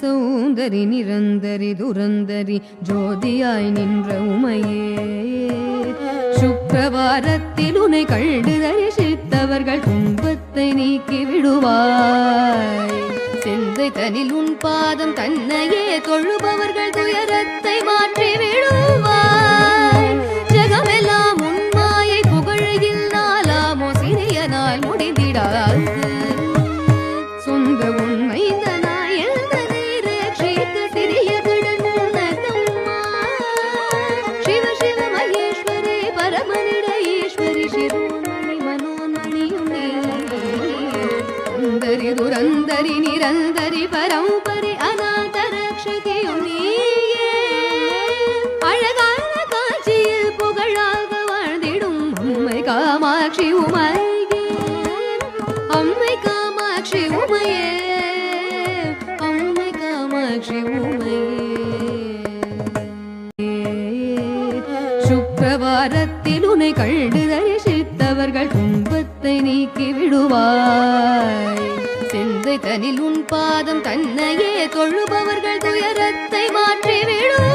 சௌந்தரி நிரந்தரி துரந்தரி ஜோதியாய் நின்ற உமையே சுக்கிரவாரத்தில் உன்னை கண்டு தரிசித்தவர்கள் துன்பத்தை நீக்கி விடுவாய் செந்தை தனில் உன் பாதம் தன்னையே தொழுபவர்கள் துயரத்தை மாற்றி விடுவாய் ஜகமெல்லாம் உன் மாயை புகழையில் நாளாமோ சிறிய நாள் முடிந்திடாது சொந்த உண்மை दुरंदरी निरंदरी परंपरी अनाथ रक्षकिயும் நீயே அழகான காட்சியில் புகழாக வாழ்ந்திடும் அம்மை காமாட்சி உமையே அம்மை காமாட்சி உமையே அம்மை காமாட்சி உமையே சுக்கிரவாரத்தில் உன்னை கண்டு தரிசித்தவர்கள் துன்பத்தை நீக்கி விடுவாய் செந்தை தனில் உன் பாதம் தன்னையே தொழுபவர்கள் துயரத்தை மாற்றி விடும்